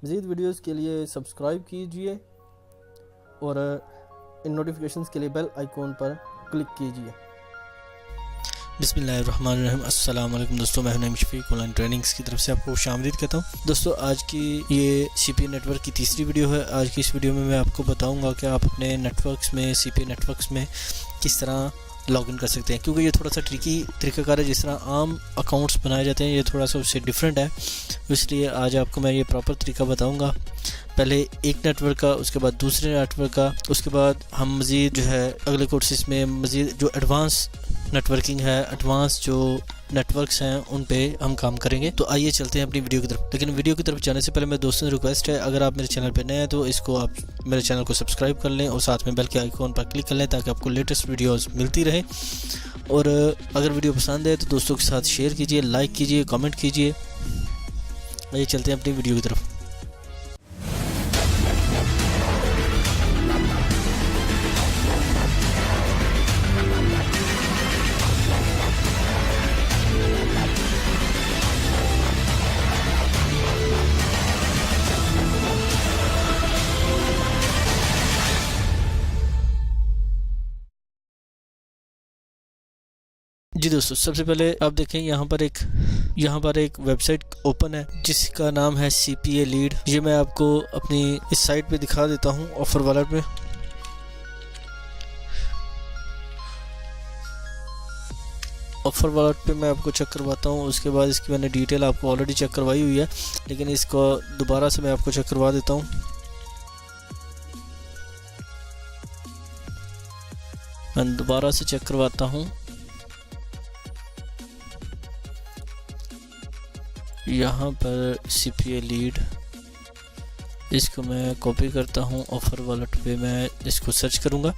मज़ीद वीडियोस के लिए सब्सक्राइब कीजिए और इन नोटिफिकेशंस के लिए बेल आइकॉन पर क्लिक कीजिए। बिस्मिल्लाहिर्रहमानिर्रहीम। अस्सलाम वालेकुम दोस्तों, मैं नईम शफीक ऑनलाइन ट्रेनिंग्स की तरफ से आपको खुशामदीद कहता हूँ। दोस्तों, आज की ये सीपीए नेटवर्क की तीसरी वीडियो है। आज की इस वीडियो में मैं आपको बताऊंगा कि आप अपने नेटवर्क्स में, सीपीए नेटवर्क्स में किस तरह लॉगिन कर सकते हैं, क्योंकि ये थोड़ा सा ट्रिकी तरीक़ाकार है। जिस तरह आम अकाउंट्स बनाए जाते हैं, ये थोड़ा सा उससे डिफरेंट है, इसलिए आज आपको मैं ये प्रॉपर तरीका बताऊँगा। पहले एक नेटवर्क का, उसके बाद दूसरे नेटवर्क का, उसके बाद हम मज़ीद जो है अगले कोर्सेज में मज़ीद जो एडवांस नेटवर्किंग है, एडवांस जो नेटवर्क्स हैं, उन पे हम काम करेंगे। तो आइए चलते हैं अपनी वीडियो की तरफ। लेकिन वीडियो की तरफ जाने से पहले मेरे दोस्तों से रिक्वेस्ट है, अगर आप मेरे चैनल पे नए हैं तो इसको आप मेरे चैनल को सब्सक्राइब कर लें और साथ में बेल के आइकॉन पर क्लिक कर लें ताकि आपको लेटेस्ट वीडियोस मिलती रहे। और अगर वीडियो पसंद है तो दोस्तों के साथ शेयर कीजिए, लाइक कीजिए, कमेंट कीजिए। आइए चलते हैं अपनी वीडियो की तरफ। जी दोस्तों, सबसे पहले आप देखें यहाँ पर एक वेबसाइट ओपन है जिसका नाम है CPA लीड। ये मैं आपको अपनी इस साइट पे दिखा देता हूँ, ऑफर वॉलेट में। ऑफर वॉलेट पे मैं आपको चेक करवाता हूँ। उसके बाद इसकी मैंने डिटेल आपको ऑलरेडी चेक करवाई हुई है, लेकिन इसको दोबारा से मैं आपको चेक करवा देता हूँ। मैं दोबारा से चेक करवाता हूँ। यहाँ पर CPA लीड, इसको मैं कॉपी करता हूँ। ऑफर वॉलेट पे मैं इसको सर्च करूँगा।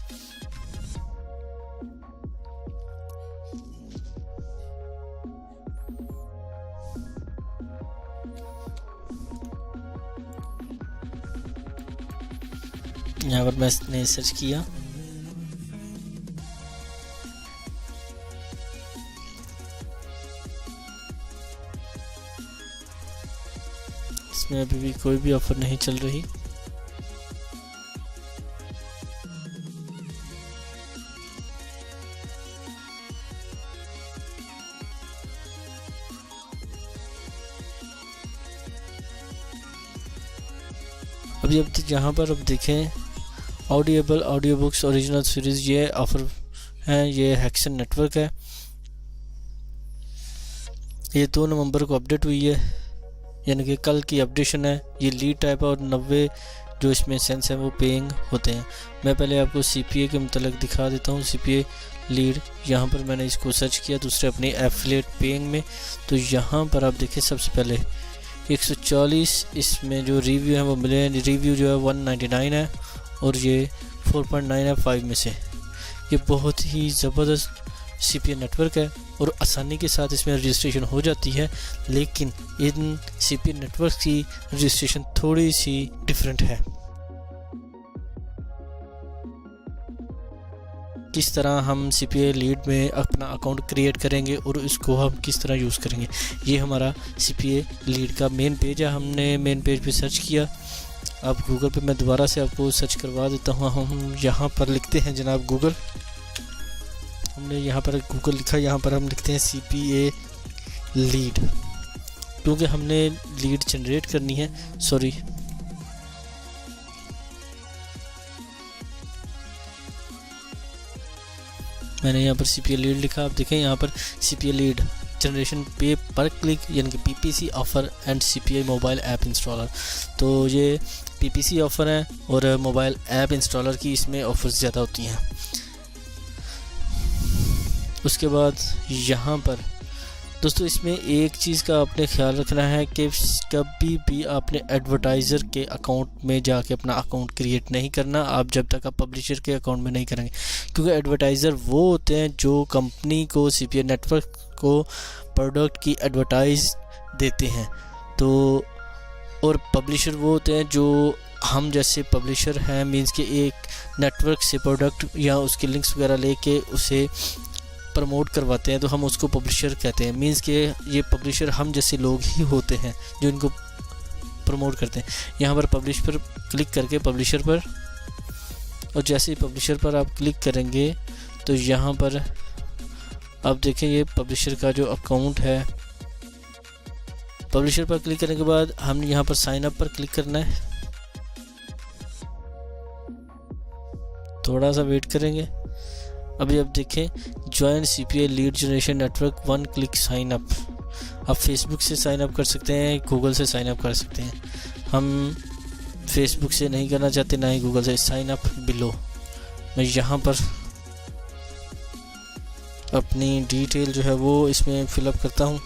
यहाँ पर मैंने सर्च किया। इसमें अभी भी कोई भी ऑफर नहीं चल रही। अभी अब यहाँ पर अब देखें, audible audio books original series, ये ऑफर है। ये हेक्सन नेटवर्क है। ये 2 नवंबर को अपडेट हुई है, यानी कि कल की अपडेशन है। ये लीड टाइप है और 90 जो इसमें सेंस है वो पेइंग होते हैं। मैं पहले आपको CPA के मतलब दिखा देता हूँ। CPA लीड, यहाँ पर मैंने इसको सर्च किया दूसरे अपने एफिलिएट पेइंग में। तो यहाँ पर आप देखिए, सबसे पहले 140 इसमें जो रिव्यू है वो मिले हैं। रिव्यू जो है 199 है और ये 4.9 है 5 में से। ये बहुत ही ज़बरदस्त CPA नेटवर्क है और आसानी के साथ इसमें रजिस्ट्रेशन हो जाती है। लेकिन इन CPA नेटवर्क की रजिस्ट्रेशन थोड़ी सी डिफरेंट है। किस तरह हम CPA लीड में अपना अकाउंट क्रिएट करेंगे और इसको हम किस तरह यूज़ करेंगे, ये हमारा CPA लीड का मेन पेज है। हमने मेन पेज पे सर्च किया। अब गूगल पे मैं दोबारा से आपको सर्च करवा देता हूँ। हम यहाँ पर लिखते हैं जनाब गूगल। हमने यहाँ पर गूगल लिखा, यहाँ पर हम लिखते हैं CPA लीड, क्योंकि हमने लीड जनरेट करनी है। सॉरी, मैंने यहाँ पर CPA लीड लिखा। आप देखें यहाँ पर CPA लीड जनरेशन पे पर क्लिक, यानी कि PPC offer and CPA mobile app installer. तो ये PPC ऑफ़र है और मोबाइल ऐप इंस्टॉलर की इसमें ऑफ़र्स ज़्यादा होती हैं। उसके बाद यहाँ पर दोस्तों, इसमें एक चीज़ का आपने ख्याल रखना है कि कभी भी आपने एडवर्टाइज़र के अकाउंट में जाके अपना अकाउंट क्रिएट नहीं करना, आप जब तक आप पब्लिशर के अकाउंट में नहीं करेंगे। क्योंकि एडवर्टाइज़र वो होते हैं जो कंपनी को, CPA नेटवर्क को प्रोडक्ट की एडवर्टाइज देते हैं। तो और पब्लिशर वो होते हैं जो हम जैसे पब्लिशर हैं, मींस कि एक नेटवर्क से प्रोडक्ट या उसके लिंक्स वगैरह लेके उसे प्रमोट करवाते हैं, तो हम उसको पब्लिशर कहते हैं। मींस कि ये पब्लिशर हम जैसे लोग ही होते हैं जो इनको प्रमोट करते हैं। यहाँ पर पब्लिश पर क्लिक करके पब्लिशर पर, और जैसे ही पब्लिशर पर आप क्लिक करेंगे तो यहाँ पर आप देखें ये पब्लिशर का जो अकाउंट है। पब्लिशर पर क्लिक करने के बाद हमने यहाँ पर साइन अप पर क्लिक करना है, थोड़ा सा वेट करेंगे। अभी आप देखें join CPA lead generation network 1 click sign up. आप फेसबुक से साइन अप कर सकते हैं, गूगल से साइन अप कर सकते हैं। हम फेसबुक से नहीं करना चाहते, ना ही गूगल से। साइन अप बिलो, मैं यहाँ पर अपनी डिटेल जो है वो इसमें फिलअप करता हूँ।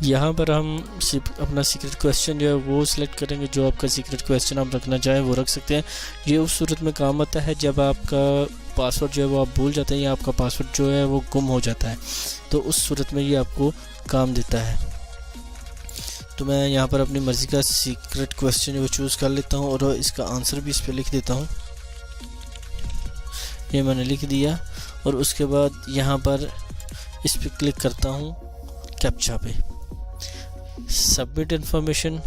यहाँ पर हम अपना सीक्रेट क्वेश्चन जो है वो सिलेक्ट करेंगे। जो आपका सीक्रेट क्वेश्चन आप रखना चाहें वो रख सकते हैं। ये उस सूरत में काम आता है जब आपका पासवर्ड जो है वो आप भूल जाते हैं या आपका पासवर्ड जो है वो गुम हो जाता है, तो उस सूरत में ये आपको काम देता है। तो मैं यहाँ पर अपनी मर्ज़ी का सीक्रेट क्वेश्चन वो चूज़ कर लेता हूँ और इसका आंसर भी इस पर लिख देता हूँ। ये मैंने लिख दिया और उसके बाद यहाँ पर इस पर क्लिक करता हूँ कैप्चा पे। सबमिट इन्फॉर्मेशन,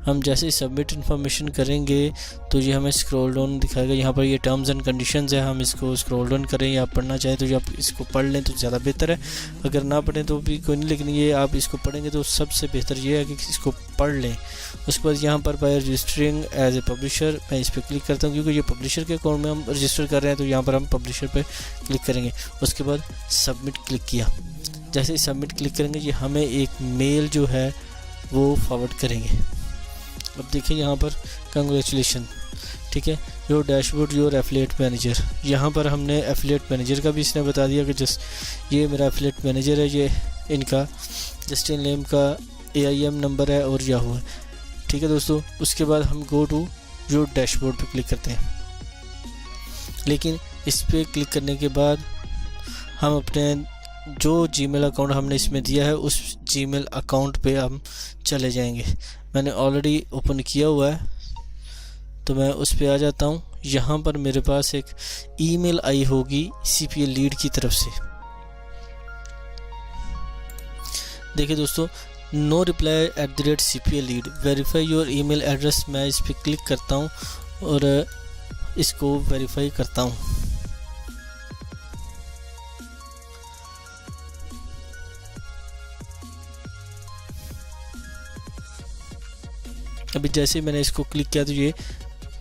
हम जैसे ही सबमिट इन्फॉर्मेशन करेंगे तो ये हमें स्क्रॉल डाउन दिखाएगा। यहाँ पर ये टर्म्स एंड कंडीशंस है, हम इसको स्क्रॉल डाउन करें या पढ़ना चाहें तो आप इसको पढ़ लें तो ज़्यादा बेहतर है। अगर ना पढ़ें तो भी कोई नहीं, लेकिन ये आप इसको पढ़ेंगे तो सबसे बेहतर ये है कि इसको पढ़ लें। उसके बाद यहाँ पर by registering as a publisher, मैं इस पर क्लिक करता हूँ क्योंकि ये पब्लिशर के अकाउंट में हम रजिस्टर कर रहे हैं, तो यहाँ पर हम पब्लिशर पर क्लिक करेंगे। उसके बाद सबमिट क्लिक किया। जैसे ही सबमिट क्लिक करेंगे ये हमें एक मेल जो है वो फॉरवर्ड करेंगे। अब देखिए यहाँ पर कंग्रेचुलेशन, ठीक है, your dashboard your affiliate manager. यहाँ पर हमने एफिलिएट मैनेजर का भी इसने बता दिया कि जस्ट ये मेरा एफिलिएट मैनेजर है, ये इनका जस्टिन लेम का AIM नंबर है और याहू है, ठीक है दोस्तों। उसके बाद हम गो टू योर डैशबोर्ड पे क्लिक करते हैं, लेकिन इस पर क्लिक करने के बाद हम अपने जो जीमेल अकाउंट हमने इसमें दिया है उस जीमेल अकाउंट पे हम चले जाएंगे। मैंने ऑलरेडी ओपन किया हुआ है तो मैं उस पे आ जाता हूँ। यहाँ पर मेरे पास एक ईमेल आई होगी CPA लीड की तरफ से। देखिए दोस्तों, no reply @CPA lead, verify your email address. मैं इस पर क्लिक करता हूँ और इसको वेरीफाई करता हूँ। अभी जैसे मैंने इसको क्लिक किया तो ये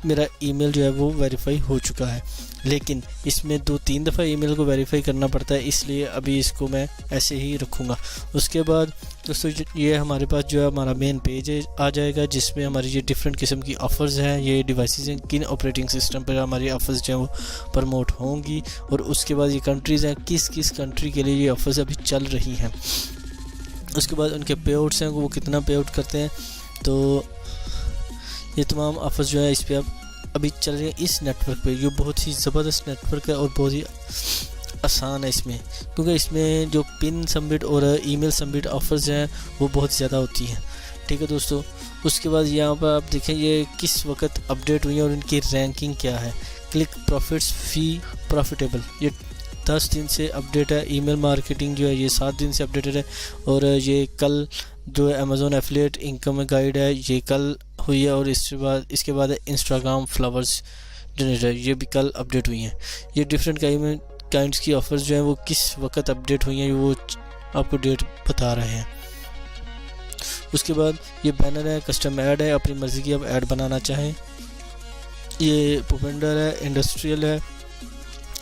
मेरा ईमेल जो है वो वेरीफाई हो चुका है, लेकिन इसमें 2-3 दफ़ा ईमेल को वेरीफाई करना पड़ता है, इसलिए अभी इसको मैं ऐसे ही रखूँगा। उसके बाद दोस्तों ये हमारे पास जो है हमारा मेन पेज आ जाएगा जिसमें हमारी ये डिफरेंट किस्म की ऑफ़र्स हैं, ये डिवाइसेस हैं, किन ऑपरेटिंग सिस्टम पर हमारी ऑफ़र्स जो हैं वो प्रमोट होंगी, और उसके बाद ये कंट्रीज़ हैं, किस किस कंट्री के लिए ये ऑफ़र्स अभी चल रही हैं। उसके बाद उनके पे आउट्स हैं, वो कितना पे आउट करते हैं। तो ये तमाम ऑफर्स जो है इस पर अभी चल रही है इस नेटवर्क पे। ये बहुत ही ज़बरदस्त नेटवर्क है और बहुत ही आसान है इसमें, क्योंकि इसमें जो पिन सबमिट और ईमेल सबमिट ऑफर्स हैं वो बहुत ज़्यादा होती हैं, ठीक है दोस्तों। उसके बाद यहाँ पर आप देखें ये किस वक्त अपडेट हुई है और इनकी रैंकिंग क्या है। क्लिक प्रॉफिट्स फी प्रॉफिटेबल, ये 10 दिन से अपडेट है। ईमेल मार्केटिंग जो है ये 7 दिन से अपडेटेड है, और ये कल जो अमेज़ॉन एफिलिएट इनकम गाइड है ये कल हुई है, और इसके बाद इंस्टाग्राम फ्लावर्स जनरेटर, ये भी कल अपडेट हुई हैं। ये डिफरेंट काइंड्स की ऑफर्स जो हैं वो किस वक्त अपडेट हुई हैं वो आपको डेट बता रहे हैं। उसके बाद ये बैनर है, कस्टम ऐड है, अपनी मर्ज़ी की आप ऐड बनाना चाहें। ये पुपेंडर है, इंडस्ट्रियल है,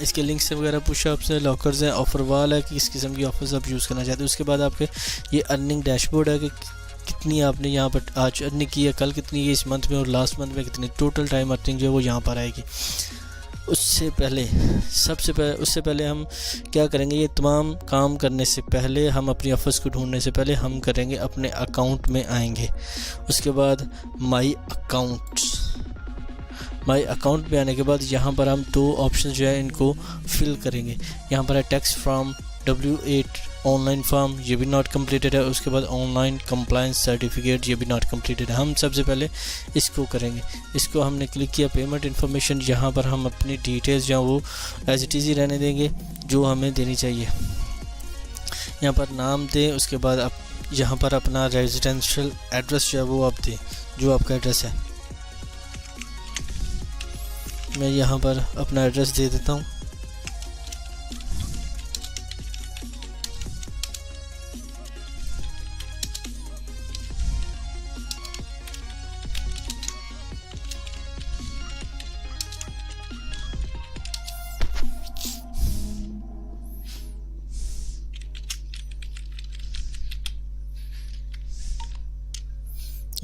इसके लिंक्स से वगैरह पुशअप्स है, लॉकर्स हैं, ऑफर वाल है कि किस किस्म की ऑफर्स आप यूज़ करना चाहते हैं। उसके बाद आपके ये अर्निंग डैशबोर्ड है कि कितनी आपने यहाँ पर आज अर्निंग की है, कल कितनी है, इस मंथ में और लास्ट मंथ में कितनी, टोटल टाइम अर्निंग जो है वो यहाँ पर आएगी। उससे पहले हम क्या करेंगे, ये तमाम काम करने से पहले, हम अपनी ऑफर्स को ढूंढने से पहले हम करेंगे अपने अकाउंट में आएंगे। उसके बाद माई अकाउंट में आने के बाद यहाँ पर हम 2 ऑप्शन जो है इनको फिल करेंगे। यहाँ पर है tax from W8 online form, ये भी नॉट कंप्लीटेड है। उसके बाद ऑनलाइन कंप्लायंस सर्टिफिकेट, ये भी नॉट कंप्लीटेड है। हम सबसे पहले इसको करेंगे। इसको हमने क्लिक किया, पेमेंट इन्फॉर्मेशन, यहाँ पर हम अपनी डिटेल्स जो वो एज इट इज़ ही रहने देंगे जो हमें देनी चाहिए। यहाँ पर नाम दें, उसके बाद आप यहाँ पर अपना रेजिडेंशियल एड्रेस जो है वो आप दें, जो आपका एड्रेस है। मैं यहाँ पर अपना एड्रेस दे देता हूँ।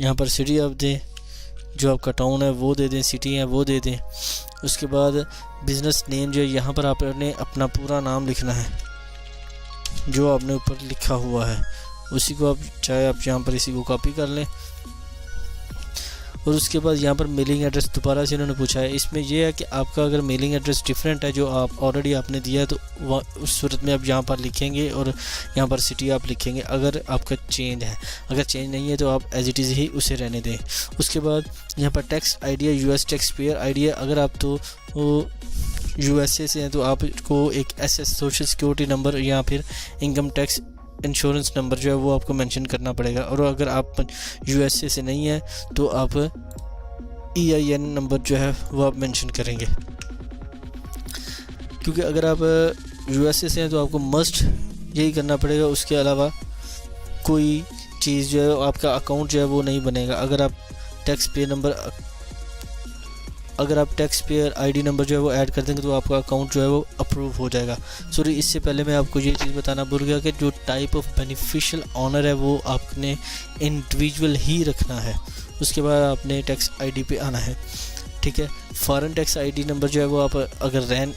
यहाँ पर सिटी आप दें, जो आपका टाउन है वो दे दें, सिटी है वो दे दें। उसके बाद बिज़नेस नेम जो है यहाँ पर आपने अपना पूरा नाम लिखना है, जो आपने ऊपर लिखा हुआ है उसी को आप चाहे आप यहाँ पर इसी को कॉपी कर लें। और उसके बाद यहाँ पर मेलिंग एड्रेस दोबारा से इन्होंने पूछा है। इसमें यह है कि आपका अगर मेलिंग एड्रेस डिफरेंट है जो आप ऑलरेडी आपने दिया है तो उस सूरत में आप यहाँ पर लिखेंगे और यहाँ पर सिटी आप लिखेंगे अगर आपका चेंज है। अगर चेंज नहीं है तो आप एज इट इज़ ही उसे रहने दें। उसके बाद यहाँ पर tax idea US tax payer idea, अगर आप तो USA से हैं तो आपको एक SS सोशल सिक्योरिटी नंबर या फिर इनकम टैक्स इंश्योरेंस नंबर जो है वो आपको मेंशन करना पड़ेगा। और अगर आप USA से नहीं है तो आप EIN नंबर जो है वो आप मेंशन करेंगे, क्योंकि अगर आप USA से हैं तो आपको मस्ट यही करना पड़ेगा। उसके अलावा कोई चीज़ जो है आपका अकाउंट जो है वो नहीं बनेगा। अगर आप टैक्स पेयर ID नंबर जो है वो ऐड कर देंगे तो आपका अकाउंट जो है वो अप्रूव हो जाएगा। सॉरी, इससे पहले मैं आपको ये चीज़ बताना भूल गया कि जो टाइप ऑफ बेनिफिशियल ऑनर है वो आपने इंडिविजुअल ही रखना है। उसके बाद आपने टैक्स ID पे आना है, ठीक है। फॉरेन टैक्स ID नंबर जो है वो आप अगर रैन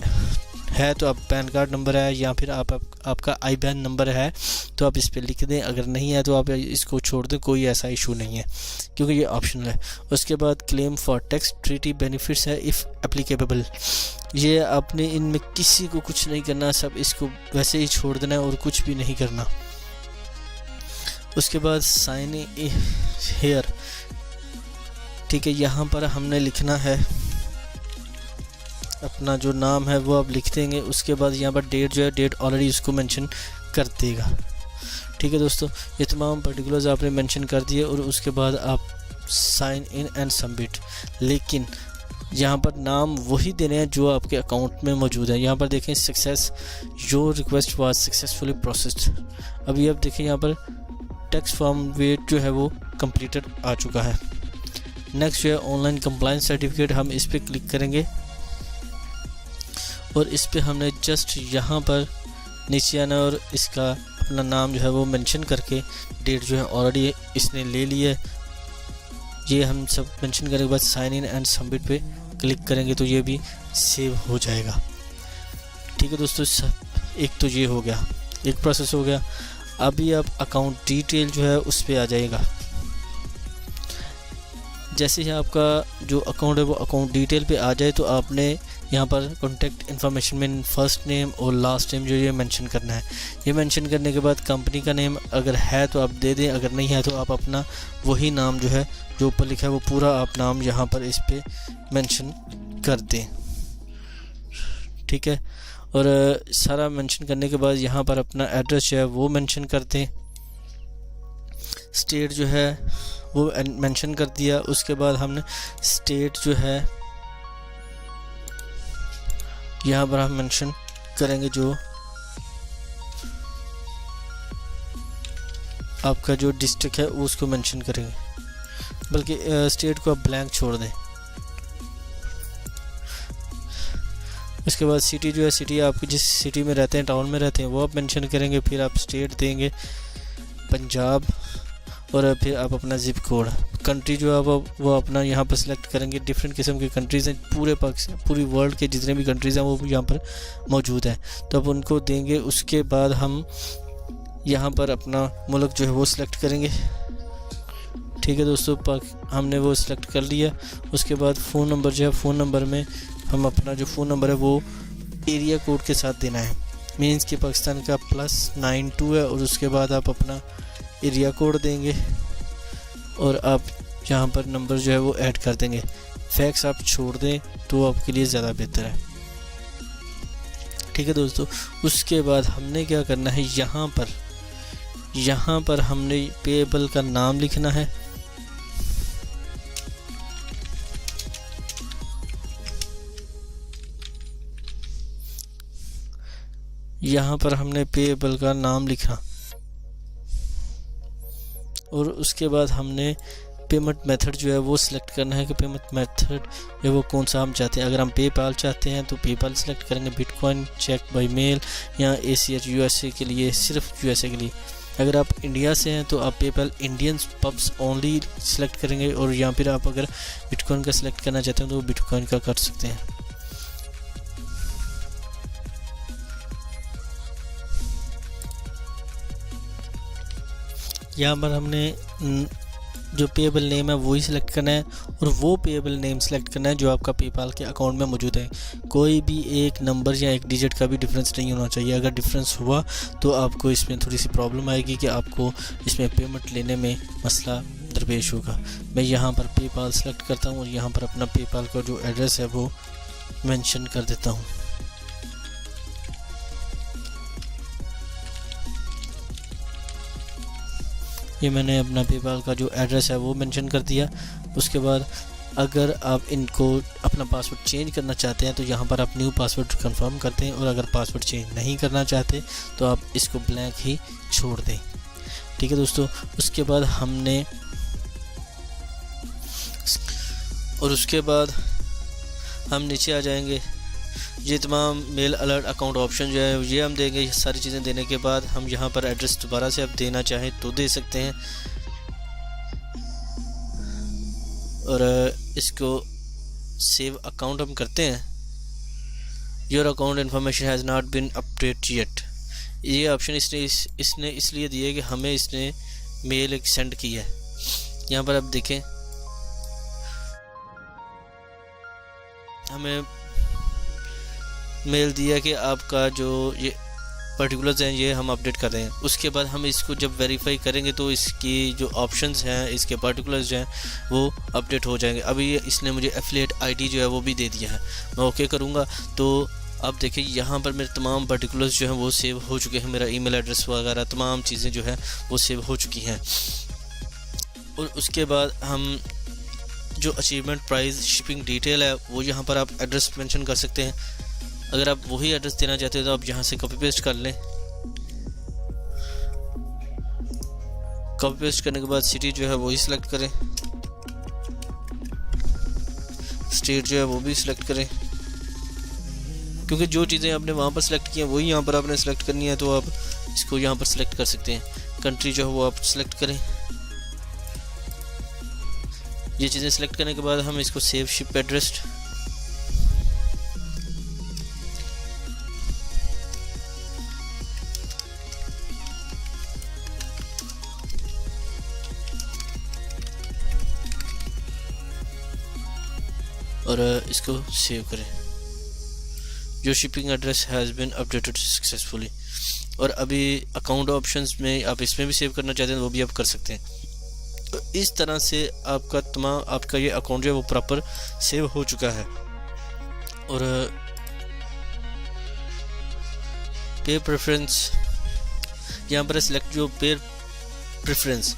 है तो आप पैन कार्ड नंबर है या फिर आपका IBAN नंबर है तो आप इस पर लिख दें। अगर नहीं है तो आप इसको छोड़ दें, कोई ऐसा इशू नहीं है क्योंकि ये ऑप्शनल है। उसके बाद claim for tax treaty benefits है इफ़ एप्लीकेबल, ये आपने इनमें किसी को कुछ नहीं करना, सब इसको वैसे ही छोड़ देना है और कुछ भी नहीं करना। उसके बाद साइन हेयर, ठीक है, यहाँ पर हमने लिखना है अपना जो नाम है वो आप लिख देंगे। उसके बाद यहाँ पर डेट जो है डेट ऑलरेडी उसको मेंशन कर देगा, ठीक है दोस्तों। ये तमाम पर्टिकुलर्स आपने मेंशन कर दिए और उसके बाद आप साइन इन एंड सबमिट। लेकिन यहाँ पर नाम वही देने हैं जो आपके अकाउंट में मौजूद है। यहाँ पर देखें success, your request was successfully processed. अभी आप देखें यहाँ पर टैक्स फॉर्म वेट जो है वो कंप्लीटेड आ चुका है। नेक्स्ट जो है ऑनलाइन कंप्लायंस सर्टिफिकेट, हम इस पर क्लिक करेंगे और इस पे हमने जस्ट यहाँ पर नीचे आना और इसका अपना नाम जो है वो मेंशन करके डेट जो है ऑलरेडी इसने ले ली है, ये हम सब मेंशन करने के बाद साइन इन एंड सबमिट पे क्लिक करेंगे तो ये भी सेव हो जाएगा, ठीक है दोस्तों। एक तो ये हो गया, एक प्रोसेस हो गया। अभी आप अकाउंट डिटेल जो है उस पर आ जाएगा। जैसे ही आपका जो अकाउंट है वो अकाउंट डिटेल पे आ जाए तो आपने यहाँ पर कॉन्टैक्ट इन्फॉर्मेशन में फर्स्ट नेम और लास्ट नेम जो ये मेंशन करना है। ये मेंशन करने के बाद कंपनी का नेम अगर है तो आप दे दें, अगर नहीं है तो आप अपना वही नाम जो है जो ऊपर लिखा है वो पूरा आप नाम यहाँ पर इस पे मेंशन कर दें, ठीक है। और सारा मेंशन करने के बाद यहाँ पर अपना एड्रेस जो है वो मेंशन कर दें। स्टेट जो है वो मेंशन कर दिया। उसके बाद हमने स्टेट जो है यहाँ पर हम मेंशन करेंगे जो आपका जो डिस्ट्रिक्ट है उसको मेंशन करेंगे, बल्कि स्टेट को आप ब्लैंक छोड़ दें। उसके बाद सिटी जो है, सिटी आपकी जिस सिटी में रहते हैं, टाउन में रहते हैं, वो आप मेंशन करेंगे। फिर आप स्टेट देंगे पंजाब और फिर आप अपना जिप कोड कंट्री जो है वो अपना यहाँ पर सिलेक्ट करेंगे। डिफरेंट किस्म की कंट्रीज़ हैं, पूरे पाकिस्तान पूरी वर्ल्ड के जितने भी कंट्रीज़ हैं वो यहाँ पर मौजूद हैं, तो अब उनको देंगे। उसके बाद हम यहाँ पर अपना मुल्क जो है वो सिलेक्ट करेंगे। ठीक है दोस्तों, हमने वो सिलेक्ट कर लिया। उसके बाद फ़ोन नंबर जो है, फ़ोन नंबर में हम अपना जो फ़ोन नंबर है वो एरिया कोड के साथ देना है। मीन्स कि पाकिस्तान का +92 है, और उसके बाद आप अपना एरिया कोड देंगे और आप यहाँ पर नंबर जो है वो ऐड कर देंगे। फैक्स आप छोड़ दें तो आपके लिए ज़्यादा बेहतर है। ठीक है दोस्तों, उसके बाद हमने क्या करना है, यहाँ पर हमने पेएबल का नाम लिखना है। यहाँ पर हमने पेएबल का नाम लिखा और उसके बाद हमने पेमेंट मेथड जो है वो सिलेक्ट करना है कि पेमेंट मेथड जो वो कौन सा हम चाहते हैं। अगर हम पेपाल चाहते हैं तो पेपाल सिलेक्ट करेंगे, बिटकॉइन, चेक बाय मेल या ACH USA के लिए, सिर्फ USA के लिए। अगर आप इंडिया से हैं तो आप PayPal Indian pubs only select करेंगे, और या फिर आप अगर बिटकॉइन का सिलेक्ट करना चाहते हैं तो बिटकॉइन का कर सकते हैं। यहाँ पर हमने जो पेएबल नेम है वही सिलेक्ट करना है, और वो पेएबल नेम सिलेक्ट करना है जो आपका पेपाल के अकाउंट में मौजूद है। कोई भी एक नंबर या एक डिजिट का भी डिफरेंस नहीं होना चाहिए। अगर डिफरेंस हुआ तो आपको इसमें थोड़ी सी प्रॉब्लम आएगी कि आपको इसमें पेमेंट लेने में मसला दरपेश होगा। मैं यहाँ पर पेपाल सिलेक्ट करता हूँ और यहाँ पर अपना पेपाल का जो एड्रेस है वो मेंशन कर देता हूँ। ये मैंने अपना पेपाल का जो एड्रेस है वो मेंशन कर दिया। उसके बाद अगर आप इनको अपना पासवर्ड चेंज करना चाहते हैं तो यहाँ पर आप न्यू पासवर्ड कंफर्म करते हैं, और अगर पासवर्ड चेंज नहीं करना चाहते तो आप इसको ब्लैंक ही छोड़ दें। ठीक है दोस्तों, उसके बाद हम नीचे आ जाएंगे। ये तमाम मेल अलर्ट अकाउंट ऑप्शन जो है ये हम देंगे। ये सारी चीज़ें देने के बाद हम यहाँ पर एड्रेस दोबारा से आप देना चाहें तो दे सकते हैं, और इसको सेव अकाउंट हम करते हैं। Your account information has not been update yet. ये ऑप्शन इसने इसलिए दिया कि हमें इसने मेल एक सेंड किया है। यहाँ पर आप देखें, हमें मेल दिया कि आपका जो ये पर्टिकुलर्स हैं ये हम अपडेट कर रहे हैं। उसके बाद हम इसको जब वेरीफाई करेंगे तो इसकी जो ऑप्शंस हैं, इसके पर्टिकुलर्स जो हैं वो अपडेट हो जाएंगे। अभी इसने मुझे एफिलिएट आईडी जो है वो भी दे दिया है, मैं ओके करूँगा तो आप देखिए यहाँ पर मेरे तमाम पर्टिकुलर्स जो हैं वो सेव हो चुके हैं। मेरा ईमेल एड्रेस वगैरह तमाम चीज़ें जो है वो सेव हो चुकी हैं। और उसके बाद हम जो अचीवमेंट प्राइस शिपिंग डिटेल है वो यहाँ पर आप एड्रेस मेंशन कर सकते हैं। अगर आप वही एड्रेस देना चाहते हो तो आप यहाँ से कॉपी पेस्ट कर लें। कॉपी पेस्ट करने के बाद सिटी जो है वही सिलेक्ट करें, स्टेट जो है वो भी सिलेक्ट करें, क्योंकि जो चीज़ें आपने वहाँ पर सिलेक्ट की हैं वही यहाँ पर आपने सिलेक्ट करनी है, तो आप इसको यहाँ पर सिलेक्ट कर सकते हैं। कंट्री जो है वो आप सिलेक्ट करें। ये चीज़ें सिलेक्ट करने के बाद हम इसको सेव शिप एड्रेस, और इसको सेव करें। जो shipping address has been updated successfully. और अभी अकाउंट ऑप्शंस में आप इसमें भी सेव करना चाहते हैं वो भी आप कर सकते हैं। तो इस तरह से आपका ये अकाउंट जो है वो प्रॉपर सेव हो चुका है। और पे प्रेफरेंस यहाँ पर सिलेक्ट जो पे प्रेफरेंस,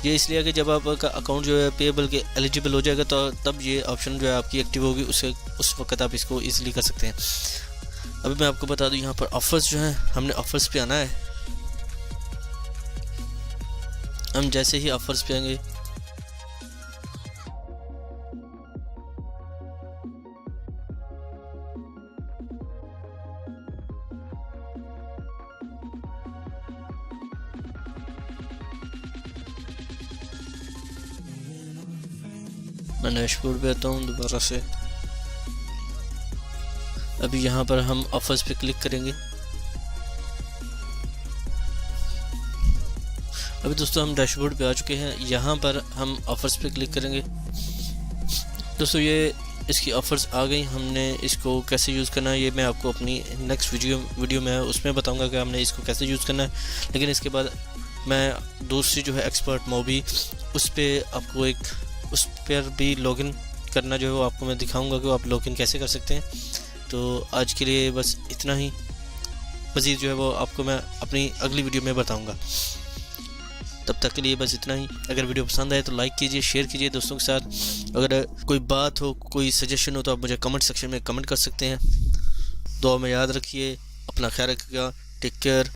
ये इसलिए कि जब आपका अकाउंट जो है पेएबल के एलिजिबल हो जाएगा तो तब ये ऑप्शन जो है आपकी एक्टिव होगी, उस वक्त आप इसको इजीली कर सकते हैं। अभी मैं आपको बता दूं यहाँ पर ऑफर्स जो हैं, हमने ऑफर्स पे आना है। हम जैसे ही ऑफर्स पे आएंगे मैं डैशबोर्ड पे आता हूँ दोबारा से। अभी यहाँ पर हम ऑफर्स पे क्लिक करेंगे। अभी दोस्तों हम डैशबोर्ड पे आ चुके हैं। यहाँ पर हम ऑफर्स पे क्लिक करेंगे। दोस्तों ये इसकी ऑफ़र्स आ गई। हमने इसको कैसे यूज़ करना है ये मैं आपको अपनी नेक्स्ट वीडियो में उसमें बताऊंगा कि हमने इसको कैसे यूज़ करना है। लेकिन इसके बाद मैं दूसरी जो है एक्सपर्ट मोबी उस पर आपको उस पर भी लॉगिन करना जो है वो आपको मैं दिखाऊंगा कि आप लॉगिन कैसे कर सकते हैं। तो आज के लिए बस इतना ही। मज़ीद जो है वो आपको मैं अपनी अगली वीडियो में बताऊँगा। तब तक के लिए बस इतना ही। अगर वीडियो पसंद आए तो लाइक कीजिए, शेयर कीजिए दोस्तों के साथ। अगर कोई बात हो, कोई सजेशन हो तो आप मुझे कमेंट सेक्शन में कमेंट कर सकते हैं। दुआ में याद रखिए, अपना ख्याल रखिएगा। Take care.